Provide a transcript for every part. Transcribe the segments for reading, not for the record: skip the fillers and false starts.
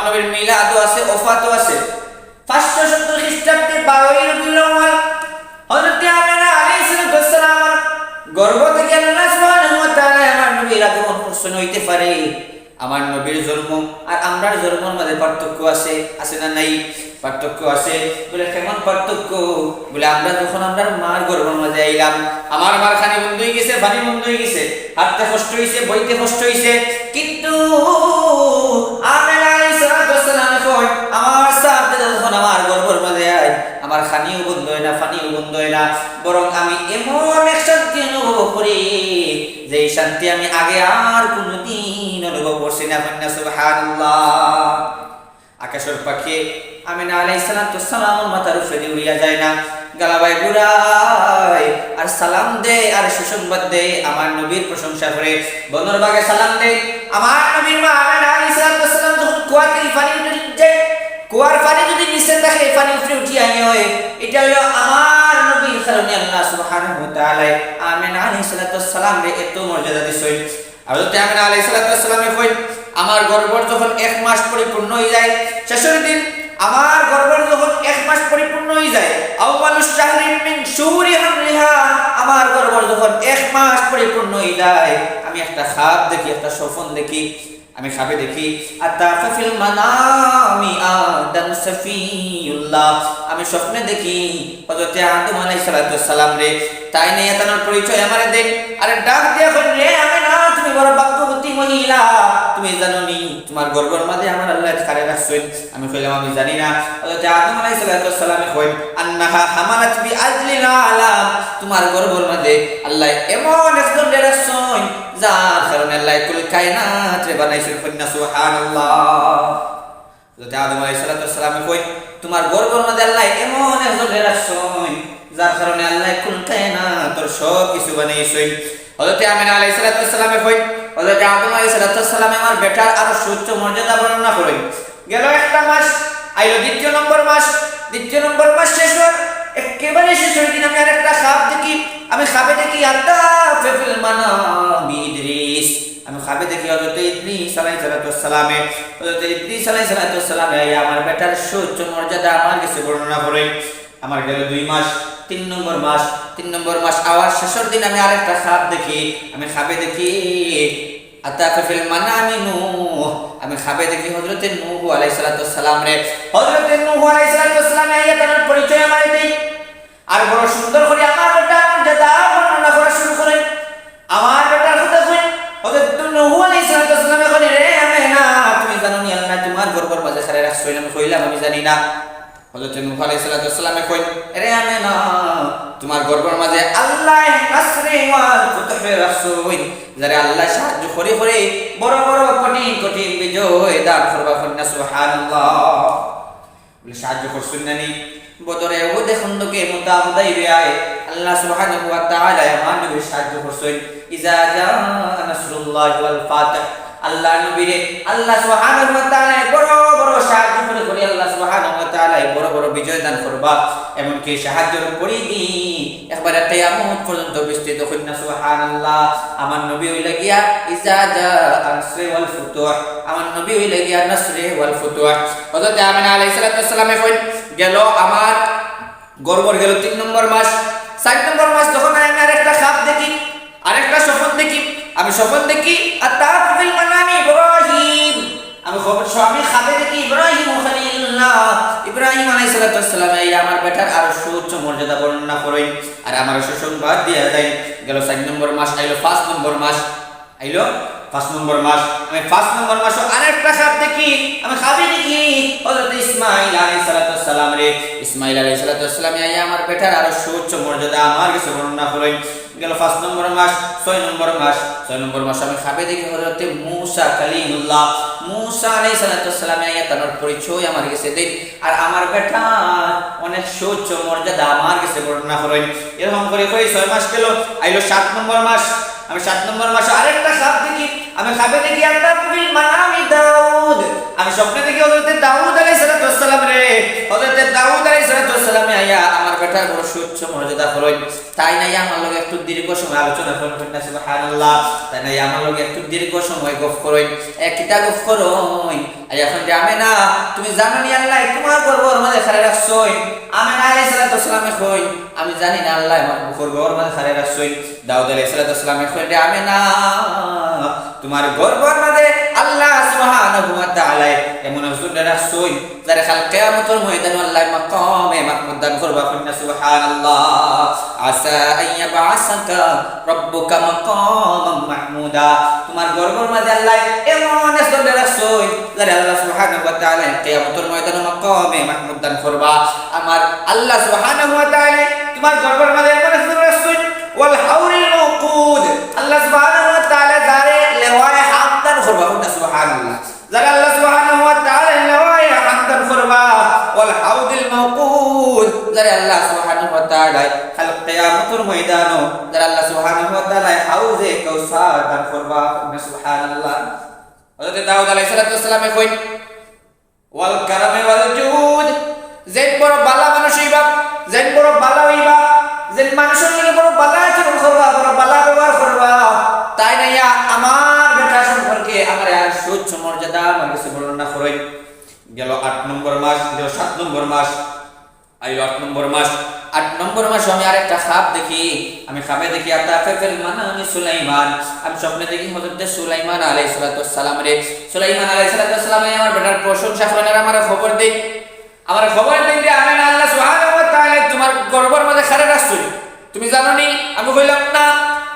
নবীর মিলাদও আছে, ওফাতও আছে। 570 খ্রিস্টাব্দে 12 রবিউল আউয়াল হযরত আমিনা আলাইহিস সালাম গর্ভ থেকে আল্লাহ সুবহানাহু ওয়া তাআলা আমার নবীর আগমন করছেন হইতে পারে। আমার নবীর জন্ম আর আমরার জন্মের মধ্যে পার্থক্য আছে, আছে না নাই? পার্থক্য আছে। বলে কেমন পার্থক্য? বলে আমরা যখন আমরা মার গর্ভের মধ্যে আইলাম, আমার মার খানি বন্ধ হয়ে গেছে, পানি বন্ধ হয়ে গেছে, হাঁটতে কষ্ট হয়েছে, বইতে কষ্ট হয়েছে, কিন্তু আমিনা আলাইহিস সালাম কই আমার সাথে যখন আমার গর্ভের মধ্যে আই, আমার খানিও বন্ধ হয় না, পানিও বন্ধ হয় না, বরং আমি এমন এক শান্তি অনুভব করি যে এই শান্তি আমি আগে আর কোনোদিন অনুভব করছি না। সুবহানাল্লাহ। আকাশের পাখি আমিনা আলাইহিস সালামের মাথার উপরে উড়িয়া যায় না, গালাবাই বুড়াই আর সালাম দে আর সুসংবাদ দে, আমার নবীর প্রশংসা করে বনর বাগে সালাম দে। আমার নবীর মা আমিনা আলাইহিস সালাম যখন কুয়াতে পানি উঠে, কুয়ার পানি যদি নিচে থাকে পানি উপরে উঠিয়া হয়, এটা হলো আমার নবীর কারণে আল্লাহ সুবহানাহু ওয়া তাআলা আমিনা আলাইহিস সালাম রে এত মর্যাদা দিছেন। হযরত আমিনা আলাইহিস সালামে কই আমার গর্ভ যখন 1 মাস পরিপূর্ণ হয়ে যায়, শেষের দিন আমার গর্ভ যখন 1 মাস পরিপূর্ণ হয়ে যায়, আউয়ালুশ শাহরিন মিন শুহুরি হামলিহা, আমার গর্ভ যখন 1 মাস পরিপূর্ণ হয়ে যায়, আমি একটা খাব দেখি, একটা স্বপ্ন দেখি, আমি খাবে দেখি আতাফা ফিল মানামি আদম সফিউল্লাহ, আমি স্বপ্নে দেখি হযরত আদম আলাইহিস সালাম রে, তাই নিয়ে তার পরিচয় আমারে দেন। আরে ডাক দিয়া কই রে আমিনা, তুমি বড় ভাগ্যবতী মহিলা, তুমি জানো নি তোমার গর্ভের মধ্যে আমার আল্লাহ খারে রাখছেন? আমি কইলাম আমি জানি না। হযরত আদম আলাইহিস সালামে কই আন্নাহা হামালাত বি আজলিল আলাম, তোমার গর্ভের মধ্যে আল্লাহ এমন একজন রাখছেন যার কারণে আল্লাহ কুল কায়নাত রে বানাইছেন। কন্যা সুবহানাল্লাহ। হযরত আদম আলাইহিস সালামে কই তোমার গর্ভের মধ্যে আল্লাহ এমন একজন রাখছেন যার কারণে আল্লাহ কুল কায়নাত সব কিছু বানাইছেন। হযরত আমিনা আলাইহিস সালামে কই হযরত আদম আলাইহিস সালামে আমার বেটার আরো সুউচ্চ মর্যাদা বর্ণনা করেন। গেল একটা মাস, আইলো দ্বিতীয় নম্বর মাস শেষ হল, একেবারে শেষের দিন আমি আরেকটা খাব দেখি, আমি খাবে দেখি আতাফা ফিল মানামি ইদ্রিস, আমি খাবে দেখি হযরত ইদ্রিস আলাইহিস সালামে, হযরত ইদ্রিস আলাইহিস সালামে আমার বেটার সুউচ্চ মর্যাদা আমার কাছে বর্ণনা করেন। আমার গেল 2 মাস, 3 নম্বর মাস আওয়াজ শেষের দিন আমি আরেকটা খাব দেখি, আমি খাবে দেখি আতাফা ফিল মানামি নূহ, আমি খাবে দেখি হযরত নূহ আলাইহিস সালাম রে, হযরত নূহ আলাইহিস সালাম আইয়া তার পরিচয় আমারে দেই, আর বড় সুন্দর করে আমার বেটা মর্যাদা বর্ণনা করা শুরু করেন। আমার বেটার কথা কই হযরত নূহ আলাইহিস সালামে কই রে আমিনা, তুমি জানো নি আল্লাহ তোমার গর্ভের মাঝে খারে রাখছেন? আমি কইলাম আমি জানি না। হযরত নূহ আলাইহিস সালামে কই রে আমিনা, তোমার গর্ভের মাঝে আল্লাহ নাসরে ওয়াল ফুতহে রাসূল, যারা আল্লাহ সাহায্য করে করে বড় বড় কঠিন বিজয় দান করবা। কন্যা সুবহানাল্লাহ। বলে সাহায্য করছেন নানি বদরে ও দেখুন লোকে মুতাবাদাইবে আয় আল্লাহ সুবহানাহু ওয়া তাআলা আমার নবীর সাহায্য করছেন। ইজা জা নাসরুল্লাহি ওয়াল ফাতহ, আল্লাহ নবীরে আল্লাহ সুবহানাহু ওয়া তাআলা বড় বড় সাহায্য করে আল্লাহ সুবহানাহু ওয়া তাআলা বড় বড় বিজয় দান করবা, এমন কি সাহায্যের পরিধি একবারে কিয়ামত পর্যন্ত বিস্তৃত। কন্যা সুবহানাল্লাহ। আমার নবী হইলা গিয়া ইজা জা নাসরে ওয়াল ফুতুহ, আমার নবী হইলা গিয়া নাসরে ওয়াল ফুতুহ। হযরত আমিনা আলাইহিস সালামে কই গেল আমার গর্ভর গেল 3 নম্বর মাস, 4 নম্বর মাস যখন আমি আরেকটা খাব দেখি, আরেকটা স্বপ্ন দেখি, আমি স্বপ্ন দেখি আতাফা ফিল মানামি ইব্রাহিম, আমি খাবে দেখি ইব্রাহিম খলিলুল্লাহ, ইব্রাহিম আলাইহিস সালাম আমার বেটার আরো সুউচ্চ মর্যাদা বর্ণনা করেন আর আমার সুসংবাদ দিয়া যায়। গেল 4 নম্বর মাস, আইলো 5 নম্বর মাস, আমি 5 নম্বর মাস আরেকটা খাব দেখি, আমি খাবে দেখি হযরত ইসমাঈল আলাইহিস সালাম রে, ইসমাঈল আলাইহিস সালাম আমার বেটার আরো সুউচ্চ মর্যাদা আমার কাছে বর্ণনা করেন। গেল 5 নম্বর মাস, 6 নম্বর মাস আমি খাবে দেখি হযরত মূসা কালিমুল্লাহ, মূসা আলাইহিস সালাম তার পরিচয় আমার কাছে দেন আর আমার বেটা অনেক সুউচ্চ মর্যাদা আমার কাছে বর্ণনা করেন। এরকম করে 6 মাস গেল, আইলো 7 নম্বর মাস, আমি 7 নম্বর মাসে আরেকটা খাব দেখি, আমি খাবে দেখি আতাফা ফিল মানামি দাউদ, আমি স্বপ্নে দেখি হযরত দাউদ আলাইহিস সালাম রে, হযরত দাউদ আলাইহিস সালাম আমার বেটা বেটার বড় সুচ্ছ মর্যাদা করুন তাই নাই আমার লগে একটু দীর্ঘ সময় আলোচনা করুন না সুবহানাল্লাহ তাই নাই আমার লগে একটু দীর্ঘ সময় গফ করুন কিতা গফ করুন আর এখন যে আমেনা তুমি জানো নি আল্লাহ তোমার গর্ভর মধ্যে খারে রাখছই আমেনা আলাইহিস সালাতু ওয়াসসালামে কই আমি জানি না আল্লাহ আমার গর্ভর মধ্যে খারে রাখছই দাউদ আলাইহিস সালাতু ওয়াসসালামে কই যে আমেনা তোমার গর্ভর মধ্যে আল্লাহ সুবহানাহু ওয়া তাআলা এমন হুজুর রাখছই যারা কাল কিয়ামতের ময়দানে আল্লাহ মাকামে মাহমুদ দান করবা কইনা সুবহানাল্লাহ আসা আইয়াবাসাকা রব্বুকা মাকামান মাহমুদা তোমার গর্ভর মধ্যে আল্লাহ এমন হুজুর রাখছই যারা আল্লাহ সুবহানাহু ওয়া তাআলা কিয়ামতের ময়দানে মাকামে মাহমুদ দান করবা আমার আল্লাহ সুবহানাহু ওয়া তাআলা তোমার গর্ভর মধ্যে এমন হুজুর রাখছই ওয়াল হাউরিল মাওকুদ আল্লাহ সুবহানাহু ওয়া তাআলা যারে লেওয়ায় হামদ দান করবা কইনা সুবহানাল্লাহ যারা আল্লাহ সুবহানাহু ওয়া তাআলা লেওয়ায় হামদ দান করবা ওয়াল হাউদিল মাওকুদ যারা আল্লাহ সুবহানাহু ওয়া তাআলা কাল কিয়ামতের ময়দানে যারা আল্লাহ সুবহানাহু ওয়া তাআলা হাউজে কাউসার দান করবা কইনা সুবহানাল্লাহ হযরত দাউদ আলাইহিস সালাতু ওয়াসসালামে কই ওয়াল কারামে ওয়াল জুদ যেন বড় বালা মানুষ হইবা যেন বড় বালা হইবা যেন মানুষের লগে বড় বালা আচরণ করবা বড় বালা ব্যবহার করবা তাই না আমার বেটা সম্পর্কে আমার আর সুচ্চ মর্যাদা আমার কাছে বর্ণনা করেন গেল 8 নম্বর মাস গেল 7 নম্বর মাস আইলো 8 নম্বর মাস 8 নম্বর মাসে আমি আরেকটা খাব দেখি আমি খাবে দেখি আতাফিল মানামি সুলাইমান আমি স্বপ্নে দেখি হযরত সুলাইমান আলাইহিস সালাতু ওয়াসসালাম রে সুলাইমান আলাইহিস সালাতু ওয়াসসালাম আমার বেটার প্রশংসা করেন আর আমার খবর দেন যে আমি আল্লাহ সুবহানাহু ওয়া তাআলা তোমার গর্ভের মধ্যে খারে রাখছই তুমি জানো নি আমি কইলাম না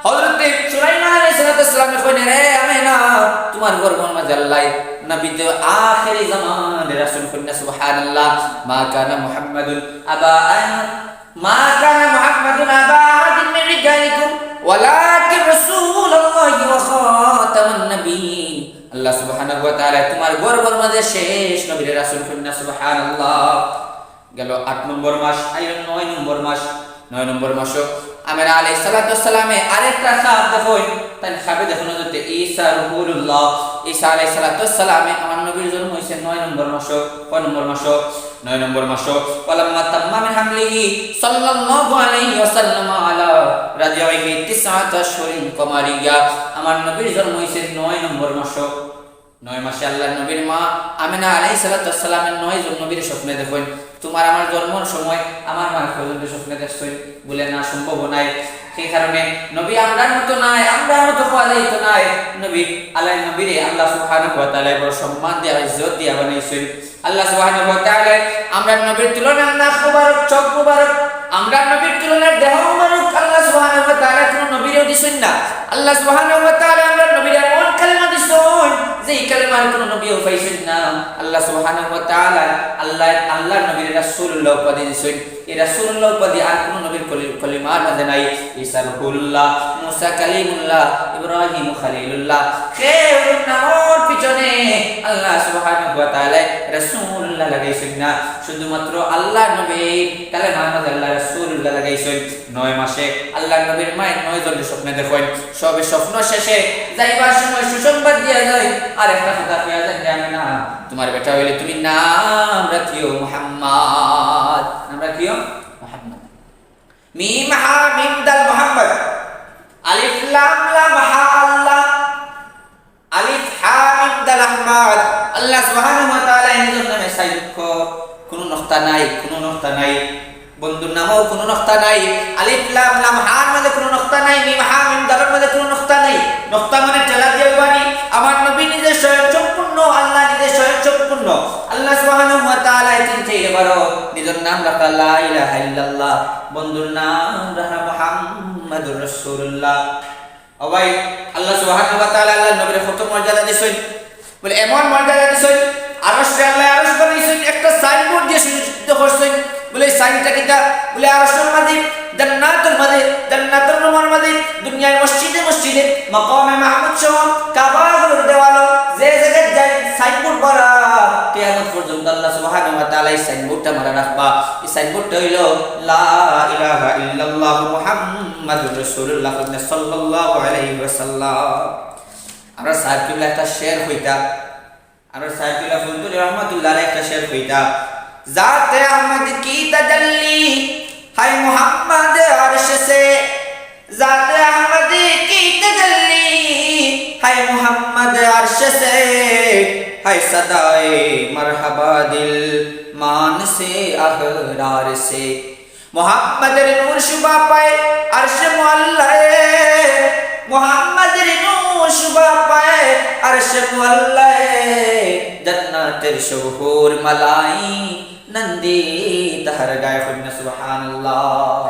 হযরত সুলাইমান আলাইহিস সালাতু ওয়াসসালাম কইলেন রে আমি না তোমার গর্ভের মধ্যে আল্লাহ নবী তো আখিরি জামানের রাসূল কইনা সুবহানাল্লাহ মা কানা মুহাম্মাদুন আবা মা কানা মুহাম্মাদুন আবা আহাদিন মিন রিজালিকুম ওয়ালাকিন রাসূলুল্লাহি ওয়া খাতামান নবিয়্যিন আল্লাহ সুবহানাহু ওয়া তাআলা তোমার গর্ভের মধ্যে শেষ নবীর রাসূল কইনা সুবহানাল্লাহ গেল 8 নম্বর মাস আইলো 9 নম্বর মাস 9 নম্বর মাস আমের আলাইহিস সালাতু ওয়াসসালামে আরেকটা খাব দেখুন তাই খাবে দেখুন যে ঈসা রাসূলুল্লাহ ঈসা আলাইহিস সালাতু ওয়াসসালামে আমার নবীর জন্ম হইছে 9 নম্বর মাস 9 নম্বর মাস ওয়ালাম্মা তাম্মা মিন হামলিহি সাল্লাল্লাহু আলাইহি ওয়াসাল্লাম আলা রাদিয়াহি 9 আশহুরিন কমারিয়া আমার নবীর জন্ম হইছে 9 নম্বর মাস 9 মাসে আল্লাহর নবীর মা আমিনা আলাইহিস সালাতু ওয়াসসালামের 9 জন নবীর স্বপ্নে দেখেন তোমার আমার জন্মের সময় আমার মা পর্যন্ত স্বপ্নে দেখছই বলে না সম্ভব নাই সেই কারণে নবী আমরার মতো নাই আমরার মতো পালাইতো নাই নবী আল্লাহ নবীরে আল্লাহ সুবহানাহু ওয়া তাআলা বড় সম্মান দিয়া ইজ্জত দিয়া বানাইছেন আল্লাহ সুবহানাহু ওয়া তাআলা আমরা নবীর তুলনায় নাক মুবারক চোখ মুবারক আমরা নবীর তুলনায় দেহ মুবারক আল্লাহ সুবহানাহু ওয়া তাআলা কোন নবীরও দিছেন না আল্লাহ সুবহানাহু ওয়া তাআলা আমরা নবীর এমন কালেমা দিছেন যে কালেমার কোন নবীও পাইছেন না আল্লাহ সুবহানাহু ওয়া তাআলা আল্লাহর নবীর রাসূলুল্লাহ উপাধি দিছেন এই রাসূলুল্লাহ উপাধি আর কোন নবীর কলিমার মধ্যে নাই ঈসা রাসূলুল্লাহ মুসা কালিমুল্লাহ ইব্রাহিম খলিলুল্লাহ খেরুন নামর পিছনে আল্লাহ সুবহানাহু ওয়া তাআলা রাসূলুল্লাহ লাগাইছেন না শুধুমাত্র আল্লাহর নবী কালেমার মধ্যে আল্লাহ রাসূলুল্লাহ লাগাইছেন 9 মাসে আল্লাহর নবীর মায়ের 9 জন স্বপ্নে দেখেন সবে স্বপ্ন শেষে যাইবার সময় সুসংবাদ দিয়া যায় আর একটা কথা কইয়া যায় আমি না তোমার বেটা হইলে তুমি নাম রাখিও মুহাম্মদ নাম রাখিও মুহাম্মদ মিম হা মিম দাল মুহাম্মদ আলিফ লাম লাম হা আল্লাহ আলিফ হা মিম দাল আহমদ আল্লাহ সুবহানাহু ওয়া তাআলা নিজের নামে সাইয়্যিদ কোনো নকতা নাই বন্ধুর নামও কোনো নকতা নাই আলিফ লাম লাম হার মধ্যে কোনো নকতা নাই মিম হা মিম দালের মধ্যে কোনো নকতা নাই নকতা মানে টেলা দিয়ে বানি আমার নবী নিজে স্বয়ং সম্পূর্ণ আল্লাহ নিজে স্বয়ং সম্পূর্ণ আল্লাহ সুবহানাহু ওয়া তাআলা তিনটে এবারও নিজের নাম রাখা লা ইলাহা ইল্লাল্লাহ বন্ধুর নাম রাখা মুহাম্মাদুর রাসূলুল্লাহ ও ভাই আল্লাহ সুবহানাহু ওয়া তাআলা আল্লাহর নবীর কত মর্যাদা দিয়েছেন বলে এমন মর্যাদা দিয়েছেন আরশে আল্লাহ আরশ বানাইছেন একটা সাইনবোর্ড দিয়ে সুচিত করছেন বলে সাইনটা কিটা বলে আরশের মাঝে জান্নাতুল মাঝে দুনিয়ার মসজিদে মাকামে মাহমুদ সহ কাবাগুলোর দেওয়ালো যে জায়গায় যায় সাইনবোর্ড করা কিয়ামত পর্যন্ত আল্লাহ সুবহানাহু ওয়া তাআলা এই সাইনবোর্ডটা মারা রাখবা এই সাইনবোর্ডটা হইলো লা ইলাহা ইল্লাল্লাহ মুহাম্মাদুর রাসূলুল্লাহ সাল্লাল্লাহু আলাইহি ওয়াসাল্লাম আমরা সাইকুল্লাহ একটা শের হইতা আমরা সাইকুল্লাহ ফুলতুল রহমাতুল্লাহ আলাইহি একটা শের হইতা জাতে আহমদ কি তাজাল্লি हाय मोहम्मद अर्श से ज़ात अहमदी की तजल्ली, हाय मोहम्मद अर्श से हाय सदाए मरहबा दिल मान से अहरार से। मोहम्मद नूर शुबा पाए अर्श मुअल्लाए, मोहम्मद नूर शुबा पाए अर्श मुअल्लाए, जन्नतेर शोहर मलाई नंदी तहर गाए खुद सुबहान अल्लाह।